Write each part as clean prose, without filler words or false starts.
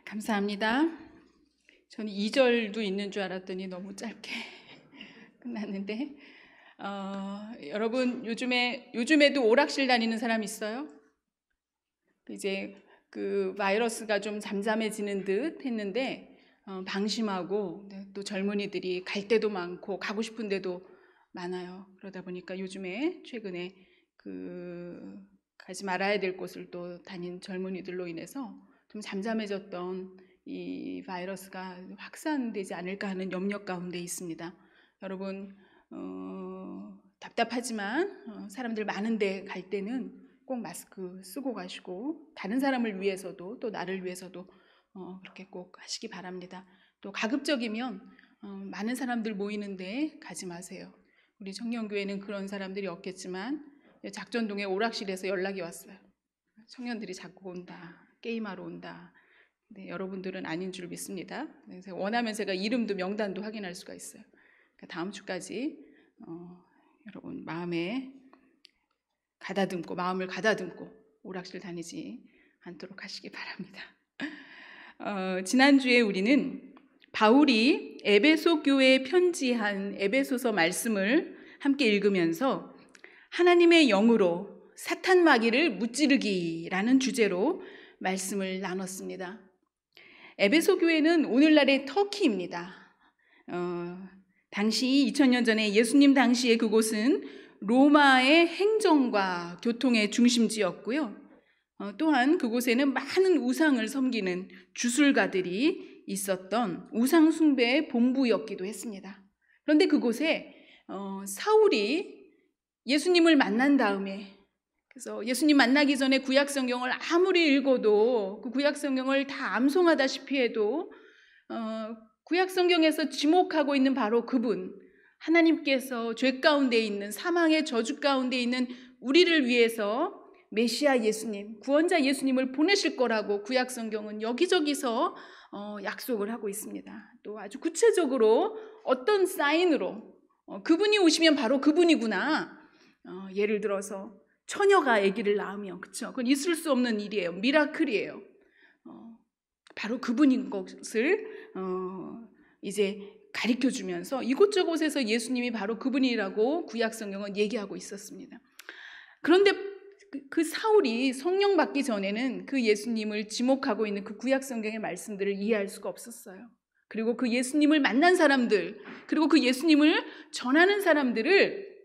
감사합니다. 저는 2절도 있는 줄 알았더니 너무 짧게 끝났는데, 여러분 요즘에도 오락실 다니는 사람 있어요? 이제 그 바이러스가 좀 잠잠해지는 듯 했는데 방심하고, 또 젊은이들이 갈 데도 많고 가고 싶은 데도 많아요. 그러다 보니까 요즘에 최근에 가지 말아야 될 곳을 또 다닌 젊은이들로 인해서 좀 잠잠해졌던 이 바이러스가 확산되지 않을까 하는 염려 가운데 있습니다. 여러분, 답답하지만 사람들 많은데 갈 때는 꼭 마스크 쓰고 가시고, 다른 사람을 위해서도 또 나를 위해서도 그렇게 꼭 하시기 바랍니다. 또 가급적이면 많은 사람들 모이는데 가지 마세요. 우리 청년교회는 그런 사람들이 없겠지만 작전동의 오락실에서 연락이 왔어요. 청년들이 자꾸 온다, 게임하러 온다. 네, 여러분들은 아닌 줄 믿습니다. 그래서 원하면 제가 이름도 명단도 확인할 수가 있어요. 그러니까 다음 주까지 여러분 마음을 가다듬고 오락실 다니지 않도록 하시기 바랍니다. 지난주에 우리는 바울이 에베소 교회에 편지한 에베소서 말씀을 함께 읽으면서 하나님의 영으로 사탄 마귀를 무찌르기라는 주제로 말씀을 나눴습니다. 에베소 교회는 오늘날의 터키입니다. 당시 2000년 전에 예수님 당시에 그곳은 로마의 행정과 교통의 중심지였고요. 또한 그곳에는 많은 우상을 섬기는 주술가들이 있었던 우상 숭배의 본부였기도 했습니다. 그런데 그곳에 사울이 예수님을 만난 다음에, 그래서 예수님 만나기 전에 구약 성경을 아무리 읽어도 그 구약 성경을 다 암송하다시피 해도 구약 성경에서 지목하고 있는 바로 그분, 하나님께서 죄 가운데 있는, 사망의 저주 가운데 있는 우리를 위해서 메시아 예수님, 구원자 예수님을 보내실 거라고 구약 성경은 여기저기서 약속을 하고 있습니다. 또 아주 구체적으로 어떤 사인으로 그분이 오시면 바로 그분이구나. 예를 들어서 처녀가 아기를 낳으면, 그쵸? 그건 있을 수 없는 일이에요. 미라클이에요. 바로 그분인 것을 이제 가르쳐 주면서 이곳저곳에서 예수님이 바로 그분이라고 구약 성경은 얘기하고 있었습니다. 그런데 그 사울이 성령 받기 전에는 그 예수님을 지목하고 있는 그 구약 성경의 말씀들을 이해할 수가 없었어요. 그리고 그 예수님을 만난 사람들, 그리고 그 예수님을 전하는 사람들을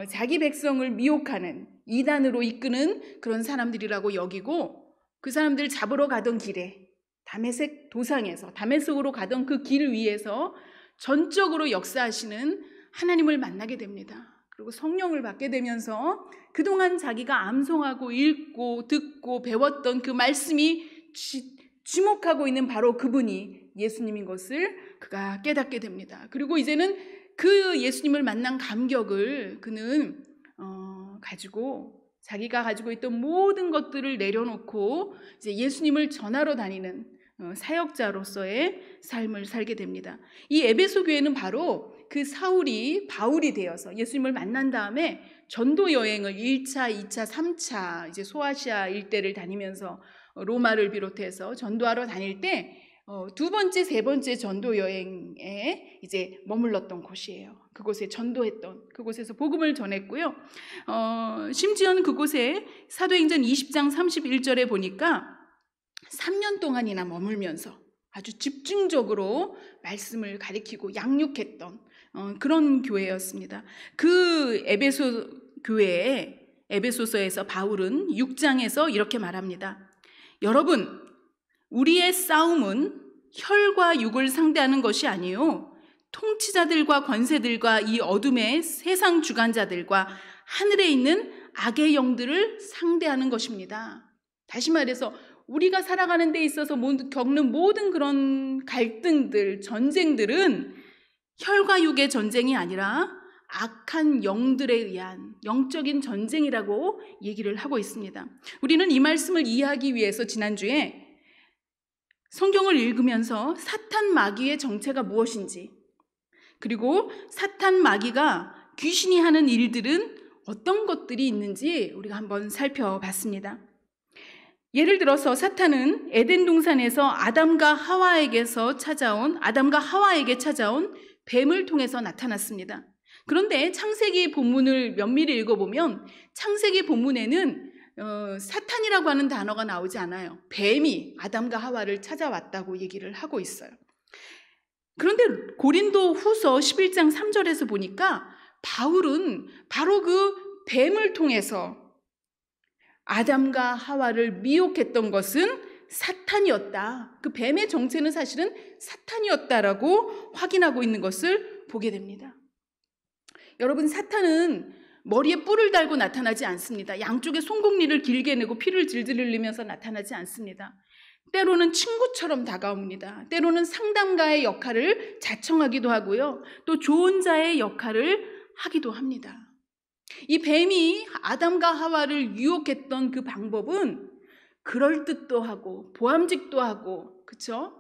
자기 백성을 미혹하는, 이단으로 이끄는 그런 사람들이라고 여기고, 그 사람들 잡으러 가던 길에 다메섹 도상에서, 다메섹으로 가던 그 길 위에서 전적으로 역사하시는 하나님을 만나게 됩니다. 그리고 성령을 받게 되면서 그동안 자기가 암송하고 읽고 듣고 배웠던 그 말씀이 지목하고 있는 바로 그분이 예수님인 것을 그가 깨닫게 됩니다. 그리고 이제는 그 예수님을 만난 감격을 그는 가지고 자기가 가지고 있던 모든 것들을 내려놓고 이제 예수님을 전하러 다니는 사역자로서의 삶을 살게 됩니다. 이 에베소 교회는 바로 그 사울이 바울이 되어서 예수님을 만난 다음에 전도 여행을 1차, 2차, 3차 이제 소아시아 일대를 다니면서 로마를 비롯해서 전도하러 다닐 때 두 번째, 세 번째 전도 여행에 이제 머물렀던 곳이에요. 그곳에 전도했던, 그곳에서 복음을 전했고요. 심지어는 그곳에 사도행전 20장 31절에 보니까 3년 동안이나 머물면서 아주 집중적으로 말씀을 가리키고 양육했던 그런 교회였습니다. 그 에베소 교회에 에베소서에서 바울은 6장에서 이렇게 말합니다. 여러분, 우리의 싸움은 혈과 육을 상대하는 것이 아니요 통치자들과 권세들과 이 어둠의 세상 주관자들과 하늘에 있는 악의 영들을 상대하는 것입니다. 다시 말해서 우리가 살아가는 데 있어서 겪는 모든 그런 갈등들, 전쟁들은 혈과 육의 전쟁이 아니라 악한 영들에 의한 영적인 전쟁이라고 얘기를 하고 있습니다. 우리는 이 말씀을 이해하기 위해서 지난주에 성경을 읽으면서 사탄 마귀의 정체가 무엇인지, 그리고 사탄 마귀가 귀신이 하는 일들은 어떤 것들이 있는지 우리가 한번 살펴봤습니다. 예를 들어서 사탄은 에덴 동산에서 아담과 하와에게 찾아온 뱀을 통해서 나타났습니다. 그런데 창세기 본문을 면밀히 읽어보면 창세기 본문에는 사탄이라고 하는 단어가 나오지 않아요. 뱀이 아담과 하와를 찾아왔다고 얘기를 하고 있어요. 그런데 고린도 후서 11장 3절에서 보니까 바울은 바로 그 뱀을 통해서 아담과 하와를 미혹했던 것은 사탄이었다. 그 뱀의 정체는 사실은 사탄이었다라고 확인하고 있는 것을 보게 됩니다. 여러분, 사탄은 머리에 뿔을 달고 나타나지 않습니다. 양쪽에 송곳니를 길게 내고 피를 질질 흘리면서 나타나지 않습니다. 때로는 친구처럼 다가옵니다. 때로는 상담가의 역할을 자청하기도 하고요. 또 조언자의 역할을 하기도 합니다. 이 뱀이 아담과 하와를 유혹했던 그 방법은 그럴듯도 하고 보암직도 하고, 그렇죠?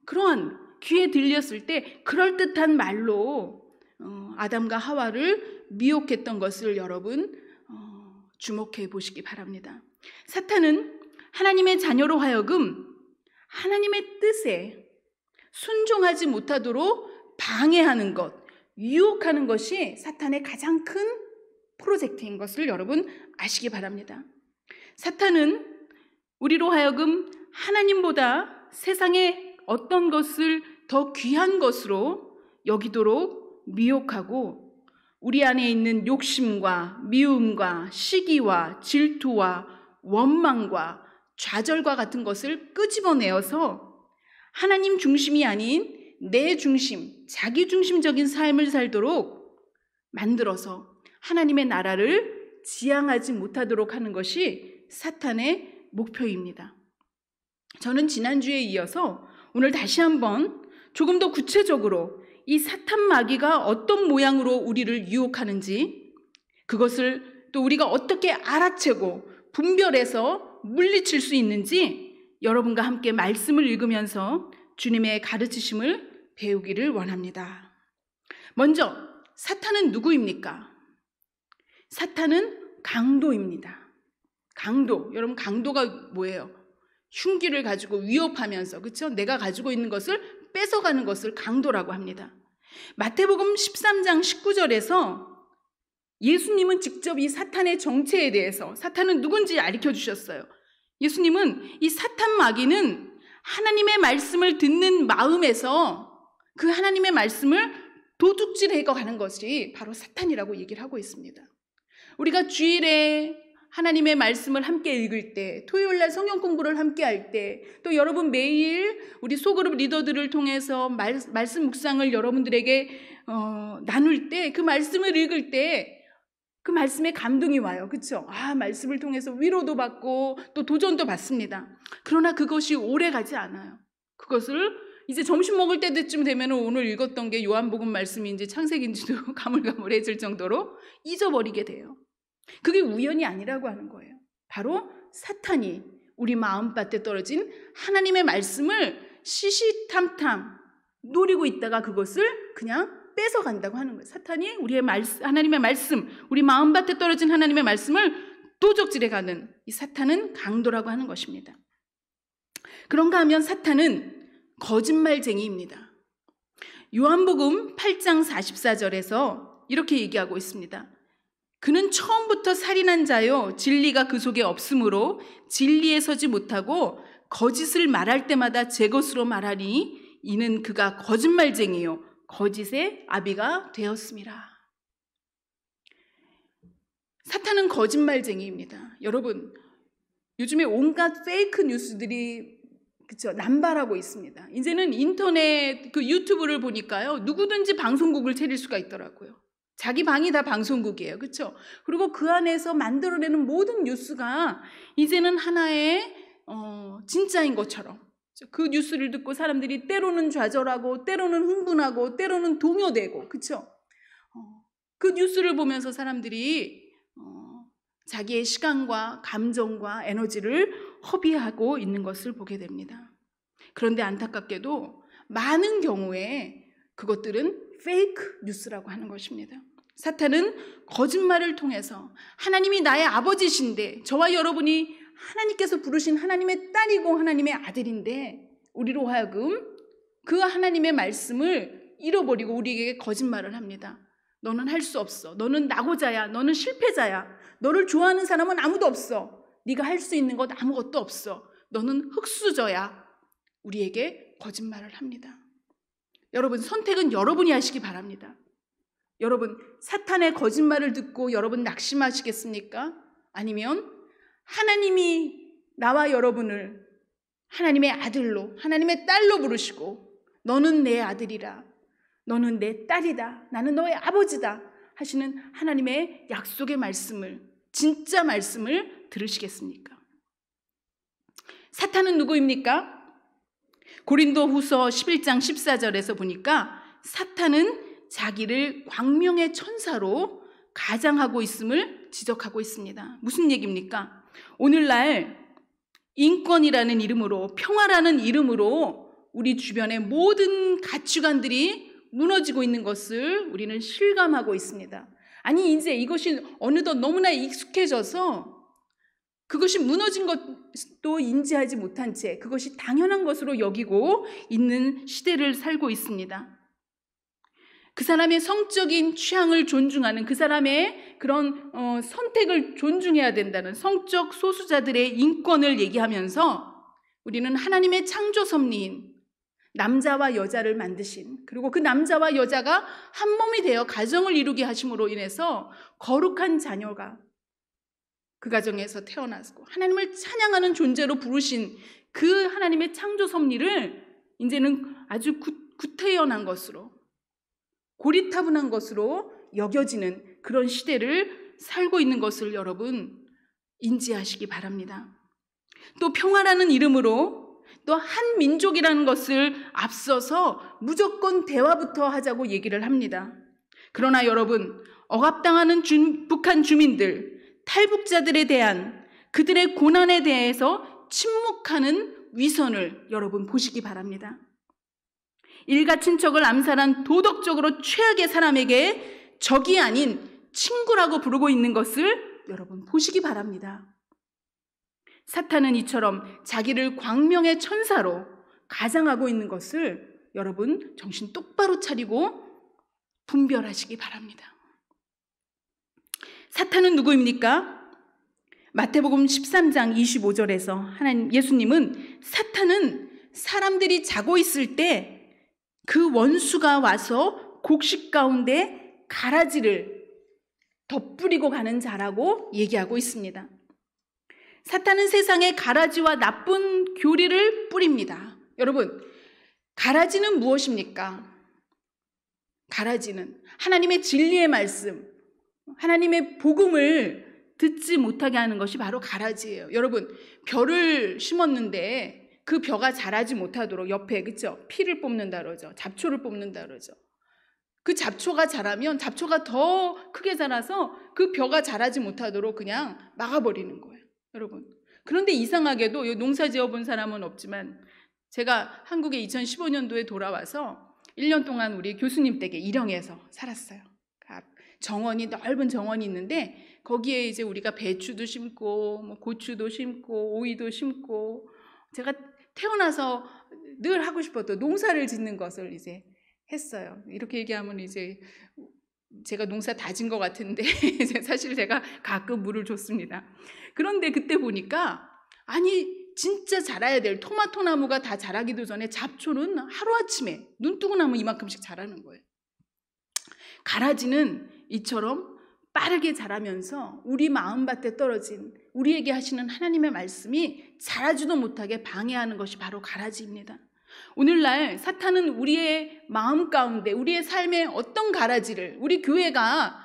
그러한 귀에 들렸을 때 그럴듯한 말로 아담과 하와를 미혹했던 것을 여러분 주목해 보시기 바랍니다. 사탄은 하나님의 자녀로 하여금 하나님의 뜻에 순종하지 못하도록 방해하는 것, 유혹하는 것이 사탄의 가장 큰 프로젝트인 것을 여러분 아시기 바랍니다. 사탄은 우리로 하여금 하나님보다 세상의 어떤 것을 더 귀한 것으로 여기도록 미혹하고 우리 안에 있는 욕심과 미움과 시기와 질투와 원망과 좌절과 같은 것을 끄집어내어서 하나님 중심이 아닌 내 중심, 자기 중심적인 삶을 살도록 만들어서 하나님의 나라를 지향하지 못하도록 하는 것이 사탄의 목표입니다. 저는 지난주에 이어서 오늘 다시 한번 조금 더 구체적으로 이 사탄 마귀가 어떤 모양으로 우리를 유혹하는지, 그것을 또 우리가 어떻게 알아채고 분별해서 물리칠 수 있는지 여러분과 함께 말씀을 읽으면서 주님의 가르치심을 배우기를 원합니다. 먼저 사탄은 누구입니까? 사탄은 강도입니다. 강도. 여러분, 강도가 뭐예요? 흉기를 가지고 위협하면서, 그렇죠? 내가 가지고 있는 것을 뺏어가는 것을 강도라고 합니다. 마태복음 13장 19절에서 예수님은 직접 이 사탄의 정체에 대해서, 사탄은 누군지 가르쳐 주셨어요. 예수님은 이 사탄 마귀는 하나님의 말씀을 듣는 마음에서 그 하나님의 말씀을 도둑질해 가는 것이 바로 사탄이라고 얘기를 하고 있습니다. 우리가 주일에 하나님의 말씀을 함께 읽을 때, 토요일날 성경 공부를 함께 할 때, 또 여러분 매일 우리 소그룹 리더들을 통해서 말씀 묵상을 여러분들에게 나눌 때, 그 말씀을 읽을 때 그 말씀에 감동이 와요. 그렇죠? 말씀을 통해서 위로도 받고 또 도전도 받습니다. 그러나 그것이 오래 가지 않아요. 그것을 이제 점심 먹을 때쯤 되면 오늘 읽었던 게 요한복음 말씀인지 창세기인지도 가물가물해질 정도로 잊어버리게 돼요. 그게 우연이 아니라고 하는 거예요. 바로 사탄이 우리 마음밭에 떨어진 하나님의 말씀을 시시탐탐 노리고 있다가 그것을 그냥 뺏어간다고 하는 거예요. 사탄이 하나님의 말씀, 우리 마음밭에 떨어진 하나님의 말씀을 도적질해가는 이 사탄은 강도라고 하는 것입니다. 그런가 하면 사탄은 거짓말쟁이입니다. 요한복음 8장 44절에서 이렇게 얘기하고 있습니다. 그는 처음부터 살인한 자요, 진리가 그 속에 없으므로 진리에 서지 못하고 거짓을 말할 때마다 제 것으로 말하니 이는 그가 거짓말쟁이요 거짓의 아비가 되었습니다. 사탄은 거짓말쟁이입니다. 여러분, 요즘에 온갖 페이크 뉴스들이 그쵸, 남발하고 있습니다. 이제는 인터넷 그 유튜브를 보니까요, 누구든지 방송국을 차릴 수가 있더라고요. 자기 방이 다 방송국이에요. 그렇죠? 그리고 그 안에서 만들어내는 모든 뉴스가 이제는 하나의 진짜인 것처럼, 그 뉴스를 듣고 사람들이 때로는 좌절하고 때로는 흥분하고 때로는 동요되고, 그렇죠? 그 뉴스를 보면서 사람들이 자기의 시간과 감정과 에너지를 허비하고 있는 것을 보게 됩니다. 그런데 안타깝게도 많은 경우에 그것들은 페이크 뉴스라고 하는 것입니다. 사탄은 거짓말을 통해서 하나님이 나의 아버지신데, 저와 여러분이 하나님께서 부르신 하나님의 딸이고 하나님의 아들인데 우리로 하여금 그 하나님의 말씀을 잃어버리고 우리에게 거짓말을 합니다. 너는 할 수 없어. 너는 낙오자야. 너는 실패자야. 너를 좋아하는 사람은 아무도 없어. 네가 할 수 있는 것 아무것도 없어. 너는 흙수저야. 우리에게 거짓말을 합니다. 여러분, 선택은 여러분이 하시기 바랍니다. 여러분, 사탄의 거짓말을 듣고 여러분 낙심하시겠습니까? 아니면 하나님이 나와 여러분을 하나님의 아들로, 하나님의 딸로 부르시고 너는 내 아들이라, 너는 내 딸이다, 나는 너의 아버지다 하시는 하나님의 약속의 말씀을, 진짜 말씀을 들으시겠습니까? 사탄은 누구입니까? 고린도후서 11장 14절에서 보니까 사탄은 자기를 광명의 천사로 가장하고 있음을 지적하고 있습니다. 무슨 얘기입니까? 오늘날 인권이라는 이름으로, 평화라는 이름으로 우리 주변의 모든 가치관들이 무너지고 있는 것을 우리는 실감하고 있습니다. 아니, 이제 이것이 어느덧 너무나 익숙해져서 그것이 무너진 것도 인지하지 못한 채 그것이 당연한 것으로 여기고 있는 시대를 살고 있습니다. 그 사람의 성적인 취향을 존중하는, 그 사람의 그런 선택을 존중해야 된다는 성적 소수자들의 인권을 얘기하면서 우리는 하나님의 창조 섭리인 남자와 여자를 만드신, 그리고 그 남자와 여자가 한 몸이 되어 가정을 이루게 하심으로 인해서 거룩한 자녀가 그 가정에서 태어나고 하나님을 찬양하는 존재로 부르신 그 하나님의 창조 섭리를 이제는 아주 구태연한 것으로, 고리타분한 것으로 여겨지는 그런 시대를 살고 있는 것을 여러분 인지하시기 바랍니다. 또 평화라는 이름으로 또 한 민족이라는 것을 앞서서 무조건 대화부터 하자고 얘기를 합니다. 그러나 여러분, 억압당하는 북한 주민들, 탈북자들에 대한 그들의 고난에 대해서 침묵하는 위선을 여러분 보시기 바랍니다. 일가 친척을 암살한 도덕적으로 최악의 사람에게 적이 아닌 친구라고 부르고 있는 것을 여러분 보시기 바랍니다. 사탄은 이처럼 자기를 광명의 천사로 가장하고 있는 것을 여러분 정신 똑바로 차리고 분별하시기 바랍니다. 사탄은 누구입니까? 마태복음 13장 25절에서 하나님 예수님은 사탄은 사람들이 자고 있을 때 그 원수가 와서 곡식 가운데 가라지를 덧뿌리고 가는 자라고 얘기하고 있습니다. 사탄은 세상에 가라지와 나쁜 교리를 뿌립니다. 여러분, 가라지는 무엇입니까? 가라지는 하나님의 진리의 말씀, 하나님의 복음을 듣지 못하게 하는 것이 바로 가라지예요. 여러분, 벼를 심었는데 그 벼가 자라지 못하도록 옆에, 그렇죠? 피를 뽑는다 그러죠. 잡초를 뽑는다 그러죠. 그 잡초가 자라면 잡초가 더 크게 자라서 그 벼가 자라지 못하도록 그냥 막아버리는 거예요. 여러분, 그런데 이상하게도 농사 지어본 사람은 없지만 제가 한국에 2015년도에 돌아와서 1년 동안 우리 교수님 댁에 일영에서 살았어요. 정원이, 넓은 정원이 있는데 거기에 이제 우리가 배추도 심고 뭐 고추도 심고 오이도 심고, 제가 태어나서 늘 하고 싶었던 농사를 짓는 것을 이제 했어요. 이렇게 얘기하면 이제 제가 농사 다 진 것 같은데 사실 제가 가끔 물을 줬습니다. 그런데 그때 보니까 아니 진짜 자라야 될 토마토 나무가 다 자라기도 전에 잡초는 하루아침에 눈 뜨고 나면 이만큼씩 자라는 거예요. 가라지는 이처럼 빠르게 자라면서 우리 마음밭에 떨어진 우리에게 하시는 하나님의 말씀이 자라지도 못하게 방해하는 것이 바로 가라지입니다. 오늘날 사탄은 우리의 마음 가운데, 우리의 삶의 어떤 가라지를, 우리 교회가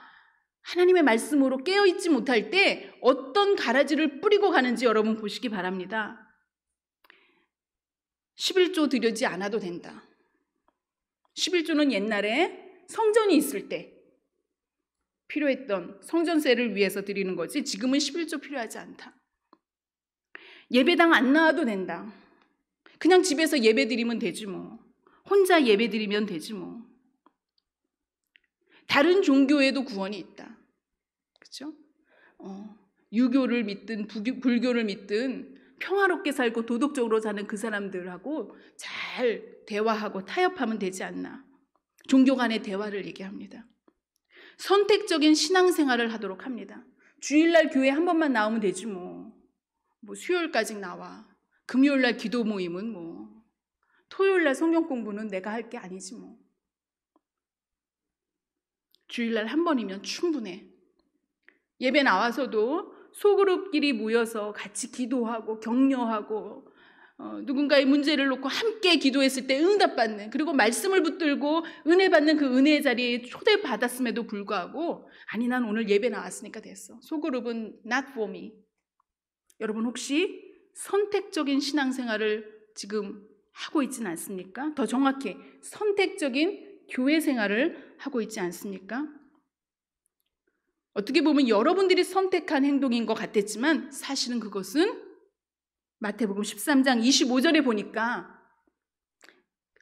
하나님의 말씀으로 깨어있지 못할 때 어떤 가라지를 뿌리고 가는지 여러분 보시기 바랍니다. 11조 드리지 않아도 된다. 11조는 옛날에 성전이 있을 때 필요했던 성전세를 위해서 드리는 거지 지금은 11조 필요하지 않다. 예배당 안 나와도 된다. 그냥 집에서 예배 드리면 되지 뭐. 혼자 예배 드리면 되지 뭐. 다른 종교에도 구원이 있다. 그렇죠? 유교를 믿든 불교를 믿든 평화롭게 살고 도덕적으로 사는 그 사람들하고 잘 대화하고 타협하면 되지 않나. 종교 간의 대화를 얘기합니다. 선택적인 신앙생활을 하도록 합니다. 주일날 교회 한 번만 나오면 되지 뭐 수요일까지 나와. 금요일날 기도 모임은 토요일날 성경 공부는 내가 할 게 아니지 뭐. 주일날 한 번이면 충분해. 예배 나와서도 소그룹끼리 모여서 같이 기도하고 격려하고 누군가의 문제를 놓고 함께 기도했을 때 응답받는, 그리고 말씀을 붙들고 은혜 받는 그 은혜의 자리에 초대받았음에도 불구하고 아니 난 오늘 예배 나왔으니까 됐어. 소그룹은 not for me. 여러분 혹시 선택적인 신앙생활을 지금 하고 있지는 않습니까? 더 정확히 선택적인 교회 생활을 하고 있지 않습니까? 어떻게 보면 여러분들이 선택한 행동인 것 같았지만 사실은 그것은 마태복음 13장 25절에 보니까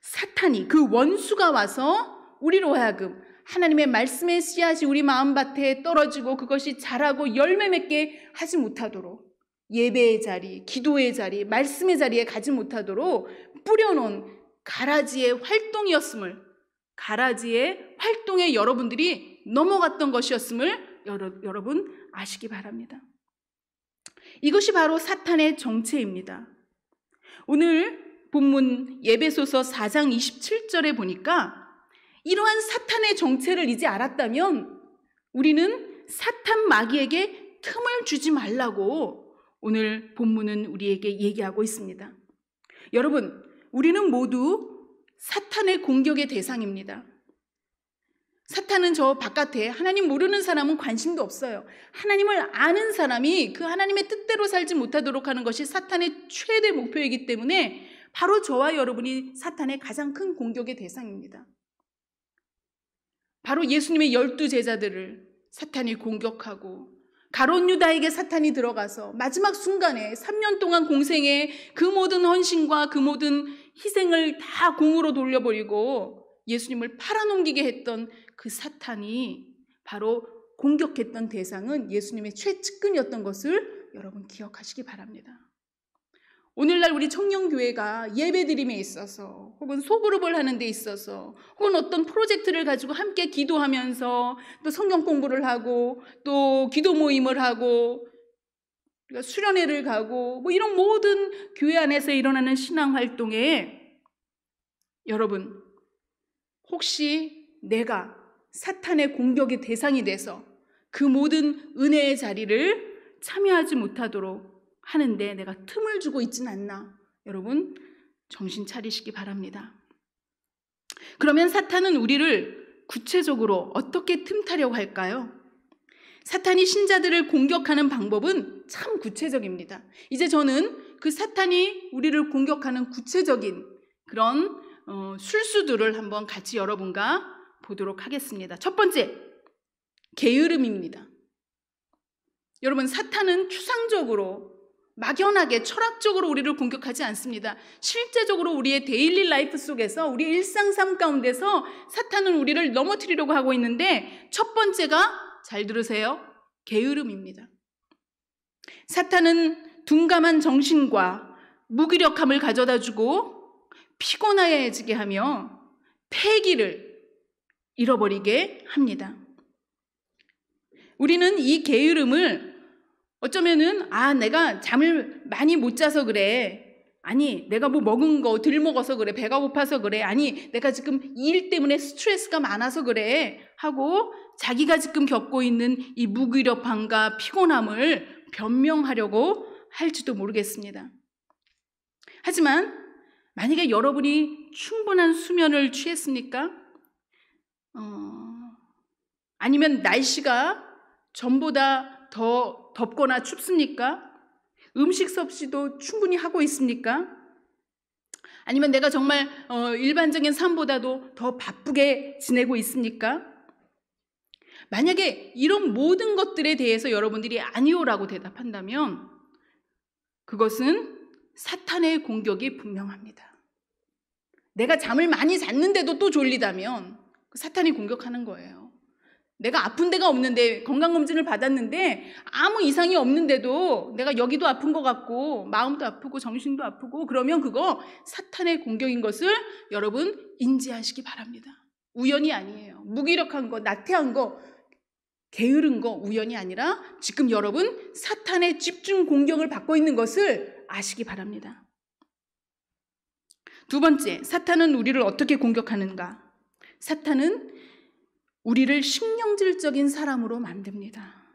사탄이, 그 원수가 와서 우리로 하여금 하나님의 말씀의 씨앗이 우리 마음밭에 떨어지고 그것이 자라고 열매 맺게 하지 못하도록, 예배의 자리, 기도의 자리, 말씀의 자리에 가지 못하도록 뿌려놓은 가라지의 활동이었음을, 가라지의 활동에 여러분들이 넘어갔던 것이었음을 여러분 아시기 바랍니다. 이것이 바로 사탄의 정체입니다. 오늘 본문 에베소서 4장 27절에 보니까 이러한 사탄의 정체를 이제 알았다면 우리는 사탄 마귀에게 틈을 주지 말라고 오늘 본문은 우리에게 얘기하고 있습니다. 여러분, 우리는 모두 사탄의 공격의 대상입니다. 사탄은 저 바깥에 하나님 모르는 사람은 관심도 없어요. 하나님을 아는 사람이 그 하나님의 뜻대로 살지 못하도록 하는 것이 사탄의 최대 목표이기 때문에 바로 저와 여러분이 사탄의 가장 큰 공격의 대상입니다. 바로 예수님의 12제자들을 사탄이 공격하고 가룟 유다에게 사탄이 들어가서 마지막 순간에 3년 동안 공생에 그 모든 헌신과 그 모든 희생을 다 공으로 돌려버리고 예수님을 팔아넘기게 했던 그 사탄이 바로 공격했던 대상은 예수님의 최측근이었던 것을 여러분 기억하시기 바랍니다. 오늘날 우리 청년교회가 예배드림에 있어서 혹은 소그룹을 하는 데 있어서 혹은 어떤 프로젝트를 가지고 함께 기도하면서 또 성경 공부를 하고 또 기도 모임을 하고 수련회를 가고 이런 모든 교회 안에서 일어나는 신앙활동에 여러분 혹시 내가 사탄의 공격의 대상이 돼서 그 모든 은혜의 자리를 참여하지 못하도록 하는데 내가 틈을 주고 있진 않나? 여러분 정신 차리시기 바랍니다. 그러면 사탄은 우리를 구체적으로 어떻게 틈타려고 할까요? 사탄이 신자들을 공격하는 방법은 참 구체적입니다. 이제 저는 그 사탄이 우리를 공격하는 구체적인 그런 술수들을 한번 같이 여러분과 보도록 하겠습니다. 첫 번째, 게으름입니다. 여러분, 사탄은 추상적으로 막연하게 철학적으로 우리를 공격하지 않습니다. 실제적으로 우리의 데일리 라이프 속에서 우리 일상 삶 가운데서 사탄은 우리를 넘어뜨리려고 하고 있는데 첫 번째가, 잘 들으세요, 게으름입니다. 사탄은 둔감한 정신과 무기력함을 가져다주고 피곤해지게 하며 패기를 잃어버리게 합니다. 우리는 이 게으름을 어쩌면은 내가 잠을 많이 못 자서 그래, 아니 내가 뭐 먹은 거 덜 먹어서 그래, 배가 고파서 그래, 아니 내가 지금 일 때문에 스트레스가 많아서 그래 하고 자기가 지금 겪고 있는 이 무기력함과 피곤함을 변명하려고 할지도 모르겠습니다. 하지만 만약에 여러분이 충분한 수면을 취했습니까? 아니면 날씨가 전보다 더 덥거나 춥습니까? 음식 섭취도 충분히 하고 있습니까? 아니면 내가 정말 일반적인 삶보다도 더 바쁘게 지내고 있습니까? 만약에 이런 모든 것들에 대해서 여러분들이 아니오라고 대답한다면 그것은 사탄의 공격이 분명합니다. 내가 잠을 많이 잤는데도 또 졸리다면 사탄이 공격하는 거예요. 내가 아픈 데가 없는데, 건강검진을 받았는데 아무 이상이 없는데도 내가 여기도 아픈 것 같고 마음도 아프고 정신도 아프고, 그러면 그거 사탄의 공격인 것을 여러분 인지하시기 바랍니다. 우연이 아니에요. 무기력한 거, 나태한 거, 게으른 거 우연이 아니라 지금 여러분 사탄의 집중 공격을 받고 있는 것을 아시기 바랍니다. 두 번째, 사탄은 우리를 어떻게 공격하는가? 사탄은 우리를 신경질적인 사람으로 만듭니다.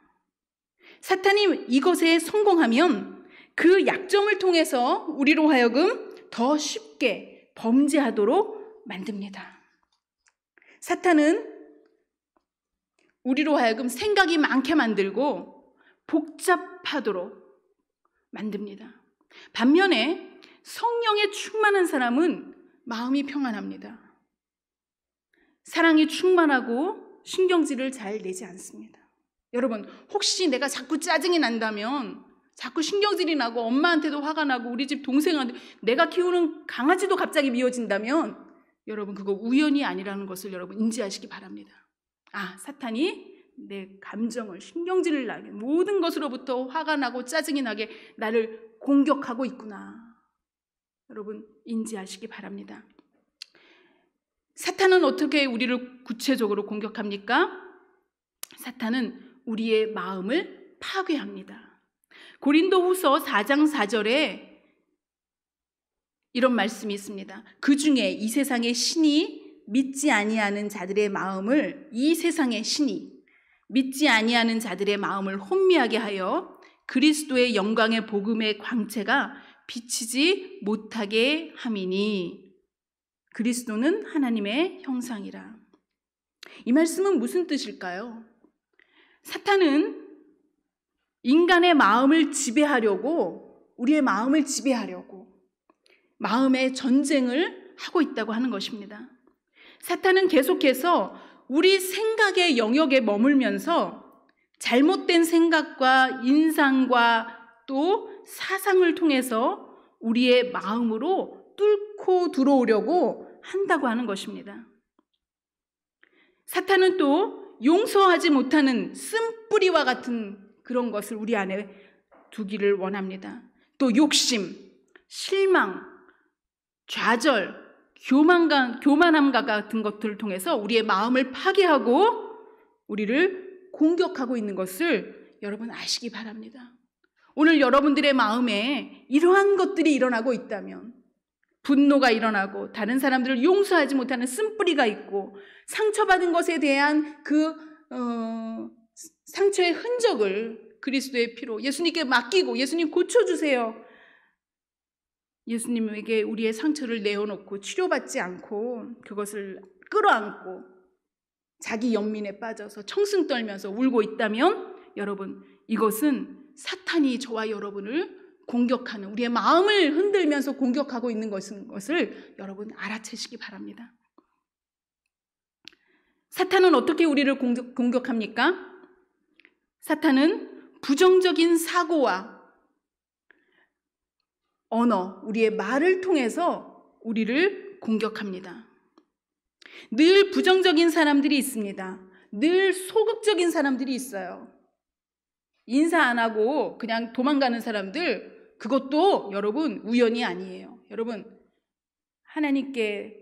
사탄이 이것에 성공하면 그 약점을 통해서 우리로 하여금 더 쉽게 범죄하도록 만듭니다. 사탄은 우리로 하여금 생각이 많게 만들고 복잡하도록 만듭니다. 반면에 성령에 충만한 사람은 마음이 평안합니다. 사랑이 충만하고 신경질을 잘 내지 않습니다. 여러분, 혹시 내가 자꾸 짜증이 난다면, 자꾸 신경질이 나고 엄마한테도 화가 나고 우리 집 동생한테, 내가 키우는 강아지도 갑자기 미워진다면 여러분 그거 우연이 아니라는 것을 여러분 인지하시기 바랍니다. 아, 사탄이 내 감정을, 신경질을 나게, 모든 것으로부터 화가 나고 짜증이 나게 나를 공격하고 있구나. 여러분 인지하시기 바랍니다. 사탄은 어떻게 우리를 구체적으로 공격합니까? 사탄은 우리의 마음을 파괴합니다. 고린도후서 4장 4절에 이런 말씀이 있습니다. 그 중에 이 세상의 신이 믿지 아니하는 자들의 마음을, 이 세상의 신이 믿지 아니하는 자들의 마음을 혼미하게 하여 그리스도의 영광의 복음의 광채가 비치지 못하게 함이니, 그리스도는 하나님의 형상이라. 이 말씀은 무슨 뜻일까요? 사탄은 인간의 마음을 지배하려고, 우리의 마음을 지배하려고 마음의 전쟁을 하고 있다고 하는 것입니다. 사탄은 계속해서 우리 생각의 영역에 머물면서 잘못된 생각과 인상과 또 사상을 통해서 우리의 마음으로 뚫고 들어오려고 한다고 하는 것입니다. 사탄은 또 용서하지 못하는 쓴뿌리와 같은 그런 것을 우리 안에 두기를 원합니다. 또 욕심, 실망, 좌절, 교만함과 같은 것들을 통해서 우리의 마음을 파괴하고 우리를 공격하고 있는 것을 여러분 아시기 바랍니다. 오늘 여러분들의 마음에 이러한 것들이 일어나고 있다면, 분노가 일어나고 다른 사람들을 용서하지 못하는 쓴뿌리가 있고 상처받은 것에 대한 그 상처의 흔적을 그리스도의 피로 예수님께 맡기고, 예수님 고쳐주세요, 예수님에게 우리의 상처를 내어놓고 치료받지 않고 그것을 끌어안고 자기 연민에 빠져서 청승 떨면서 울고 있다면, 여러분 이것은 사탄이 저와 여러분을 공격하는, 우리의 마음을 흔들면서 공격하고 있는 것을 여러분 알아채시기 바랍니다. 사탄은 어떻게 우리를 공격합니까? 사탄은 부정적인 사고와 언어, 우리의 말을 통해서 우리를 공격합니다. 늘 부정적인 사람들이 있습니다. 늘 소극적인 사람들이 있어요. 인사 안 하고 그냥 도망가는 사람들, 그것도 여러분 우연이 아니에요. 여러분 하나님께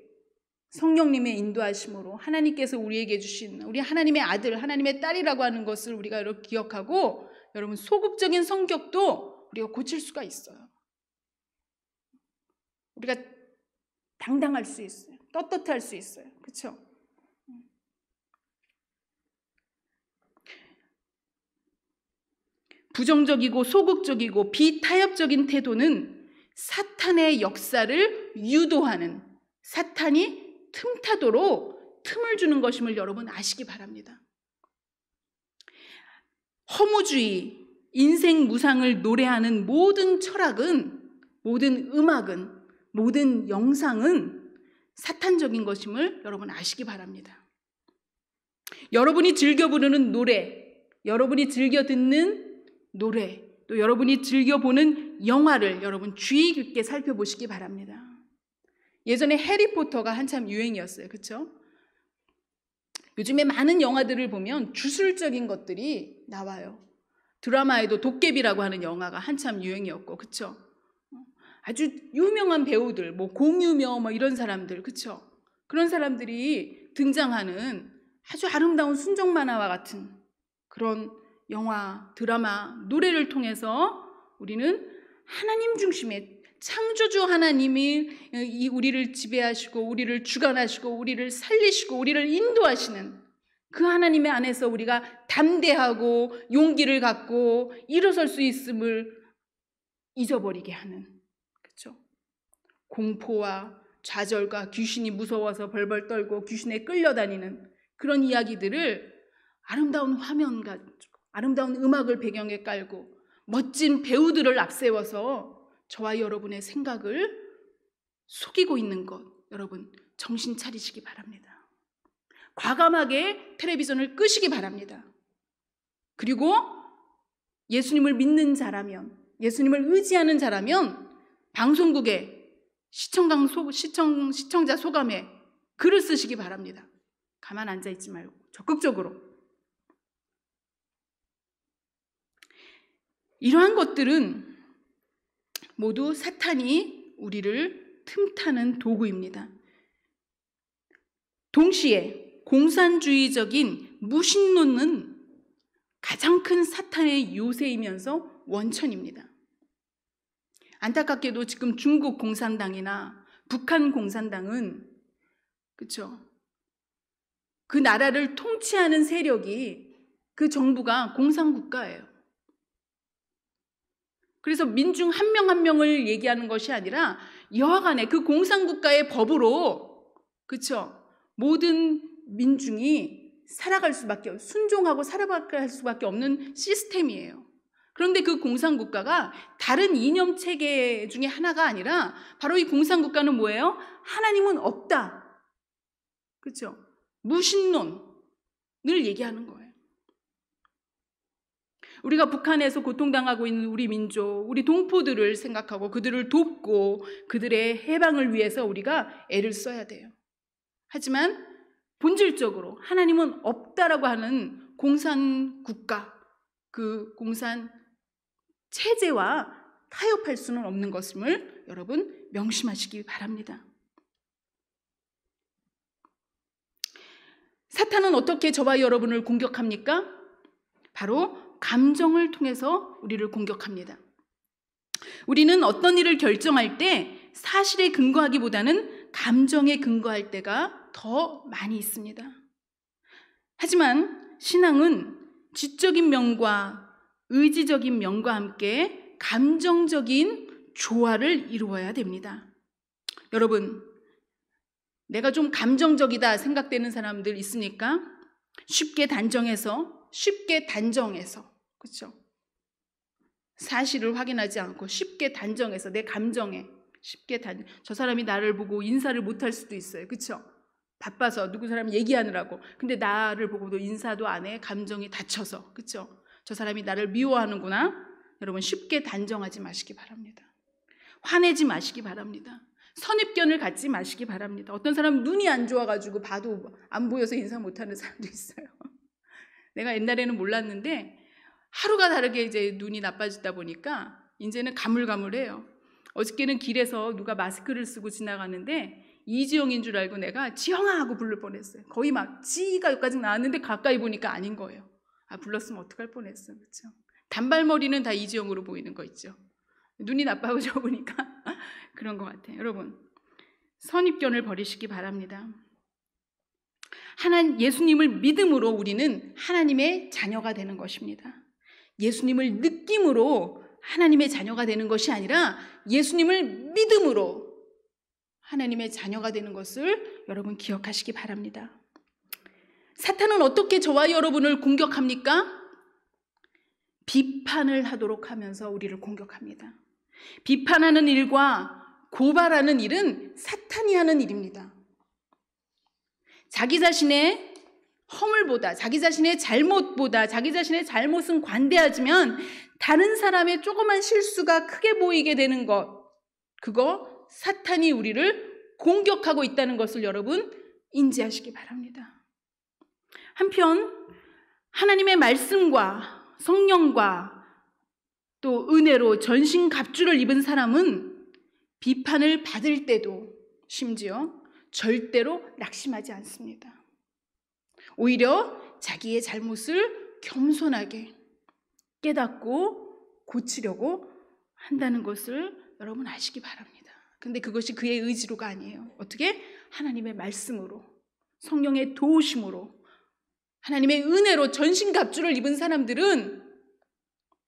성령님의 인도하심으로 하나님께서 우리에게 주신 우리 하나님의 아들, 하나님의 딸이라고 하는 것을 우리가 이렇게 기억하고, 여러분 소극적인 성격도 우리가 고칠 수가 있어요. 우리가 당당할 수 있어요. 떳떳할 수 있어요. 그렇죠? 부정적이고 소극적이고 비타협적인 태도는 사탄의 역사를 유도하는, 사탄이 틈타도록 틈을 주는 것임을 여러분 아시기 바랍니다. 허무주의, 인생 무상을 노래하는 모든 철학은, 모든 음악은, 모든 영상은 사탄적인 것임을 여러분 아시기 바랍니다. 여러분이 즐겨 부르는 노래, 여러분이 즐겨 듣는 노래, 또 여러분이 즐겨보는 영화를 여러분 주의 깊게 살펴보시기 바랍니다. 예전에 해리포터가 한참 유행이었어요. 그렇죠? 요즘에 많은 영화들을 보면 주술적인 것들이 나와요. 드라마에도 도깨비라고 하는 영화가 한참 유행이었고, 그쵸? 아주 유명한 배우들, 뭐 공유명 뭐 이런 사람들, 그쵸? 그런 사람들이 등장하는 아주 아름다운 순정 만화와 같은 그런 영화, 드라마, 노래를 통해서 우리는 하나님 중심의 창조주 하나님이 우리를 지배하시고 우리를 주관하시고 우리를 살리시고 우리를 인도하시는 그 하나님의 안에서 우리가 담대하고 용기를 갖고 일어설 수 있음을 잊어버리게 하는, 그렇죠? 공포와 좌절과 귀신이 무서워서 벌벌 떨고 귀신에 끌려다니는 그런 이야기들을 아름다운 화면 가지고 아름다운 음악을 배경에 깔고 멋진 배우들을 앞세워서 저와 여러분의 생각을 속이고 있는 것, 여러분 정신 차리시기 바랍니다. 과감하게 텔레비전을 끄시기 바랍니다. 그리고 예수님을 믿는 자라면, 예수님을 의지하는 자라면 방송국에 시청자 소감에 글을 쓰시기 바랍니다. 가만 앉아 있지 말고 적극적으로. 이러한 것들은 모두 사탄이 우리를 틈타는 도구입니다. 동시에 공산주의적인 무신론은 가장 큰 사탄의 요새이면서 원천입니다. 안타깝게도 지금 중국 공산당이나 북한 공산당은, 그렇죠? 그 나라를 통치하는 세력이, 그 정부가 공산국가예요. 그래서 민중 한 명 한 명을 얘기하는 것이 아니라 여하간에 그 공산국가의 법으로, 그렇죠? 모든 민중이 살아갈 수밖에, 순종하고 살아갈 수밖에 없는 시스템이에요. 그런데 그 공산국가가 다른 이념 체계 중에 하나가 아니라 바로 이 공산국가는 뭐예요? 하나님은 없다. 그렇죠? 무신론을 얘기하는 거예요. 우리가 북한에서 고통당하고 있는 우리 민족, 우리 동포들을 생각하고 그들을 돕고 그들의 해방을 위해서 우리가 애를 써야 돼요. 하지만 본질적으로 하나님은 없다라고 하는 공산국가, 그 공산 체제와 타협할 수는 없는 것임을 여러분 명심하시기 바랍니다. 사탄은 어떻게 저와 여러분을 공격합니까? 바로 감정을 통해서 우리를 공격합니다. 우리는 어떤 일을 결정할 때 사실에 근거하기보다는 감정에 근거할 때가 더 많이 있습니다. 하지만 신앙은 지적인 면과 의지적인 면과 함께 감정적인 조화를 이루어야 됩니다. 여러분, 내가 좀 감정적이다 생각되는 사람들 있습니까? 쉽게 단정해서, 그렇죠? 사실을 확인하지 않고 쉽게 단정해서 내 감정에 저 사람이 나를 보고 인사를 못할 수도 있어요. 그렇죠? 바빠서 누구 사람 얘기하느라고. 근데 나를 보고도 인사도 안 해. 감정이 다쳐서. 그렇죠? 저 사람이 나를 미워하는구나. 여러분 쉽게 단정하지 마시기 바랍니다. 화내지 마시기 바랍니다. 선입견을 갖지 마시기 바랍니다. 어떤 사람은 눈이 안 좋아가지고 봐도 안 보여서 인사 못하는 사람도 있어요. 내가 옛날에는 몰랐는데 하루가 다르게 이제 눈이 나빠지다 보니까 이제는 가물가물해요. 어저께는 길에서 누가 마스크를 쓰고 지나가는데 이지영인 줄 알고 내가 지영아 하고 부를 뻔했어요. 거의 막 지가 여기까지 나왔는데 가까이 보니까 아닌 거예요. 아, 불렀으면 어떡할 뻔했어요. 그렇죠? 단발머리는 다 이지영으로 보이는 거 있죠. 눈이 나빠져 보니까 그런 것 같아요. 여러분, 선입견을 버리시기 바랍니다. 예수님을 믿음으로 우리는 하나님의 자녀가 되는 것입니다. 예수님을 느낌으로 하나님의 자녀가 되는 것이 아니라 예수님을 믿음으로 하나님의 자녀가 되는 것을 여러분 기억하시기 바랍니다. 사탄은 어떻게 저와 여러분을 공격합니까? 비판을 하도록 하면서 우리를 공격합니다. 비판하는 일과 고발하는 일은 사탄이 하는 일입니다. 자기 자신의 허물보다, 자기 자신의 잘못보다, 자기 자신의 잘못은 관대하지만 다른 사람의 조그만 실수가 크게 보이게 되는 것, 그거 사탄이 우리를 공격하고 있다는 것을 여러분 인지하시기 바랍니다. 한편 하나님의 말씀과 성령과 또 은혜로 전신갑주를 입은 사람은 비판을 받을 때도 심지어 절대로 낙심하지 않습니다. 오히려 자기의 잘못을 겸손하게 깨닫고 고치려고 한다는 것을 여러분 아시기 바랍니다. 근데 그것이 그의 의지로가 아니에요. 어떻게? 하나님의 말씀으로, 성령의 도우심으로, 하나님의 은혜로 전신갑주를 입은 사람들은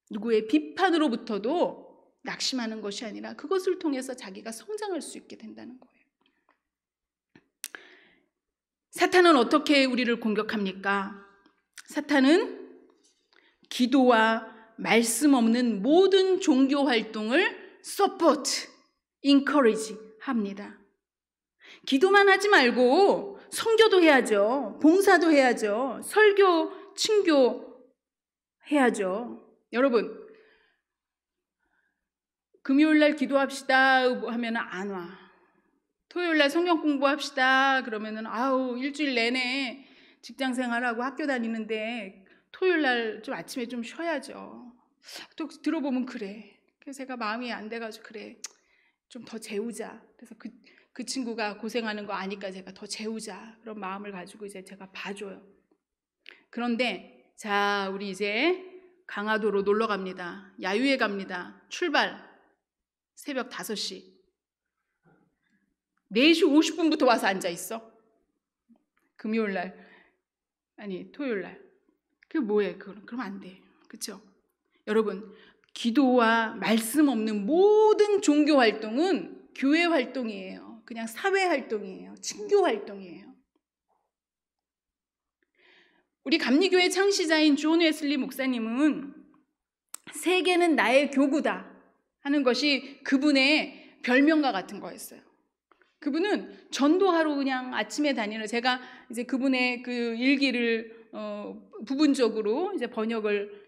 누구의 비판으로부터도 낙심하는 것이 아니라 그것을 통해서 자기가 성장할 수 있게 된다는 거예요. 사탄은 어떻게 우리를 공격합니까? 사탄은 기도와 말씀 없는 모든 종교 활동을 support, encourage 합니다. 기도만 하지 말고 선교도 해야죠. 봉사도 해야죠. 설교, 친교 해야죠. 여러분, 금요일날 기도합시다 하면 안 와. 토요일날 성경 공부합시다 그러면은 아우 일주일 내내 직장 생활하고 학교 다니는데 토요일날 좀 아침에 좀 쉬어야죠. 또 들어보면 그래. 그래서 제가 마음이 안 돼가지고 그래 좀 더 재우자. 그래서 그 친구가 고생하는 거 아니까 제가 더 재우자 그런 마음을 가지고 이제 제가 봐줘요. 그런데 자 우리 이제 강화도로 놀러 갑니다. 야유회 갑니다. 출발 새벽 5시 4시 50분부터 와서 앉아 있어. 금요일날 아니 토요일날 그게 뭐해? 그럼 안 돼. 그렇죠? 여러분 기도와 말씀 없는 모든 종교 활동은 교회 활동이에요. 그냥 사회 활동이에요. 친교 활동이에요. 우리 감리교회 창시자인 존 웨슬리 목사님은 세계는 나의 교구다 하는 것이 그분의 별명과 같은 거였어요. 그분은 전도하러 그냥 아침에 다니는 제가 이제 그분의 그 일기를 부분적으로 이제 번역을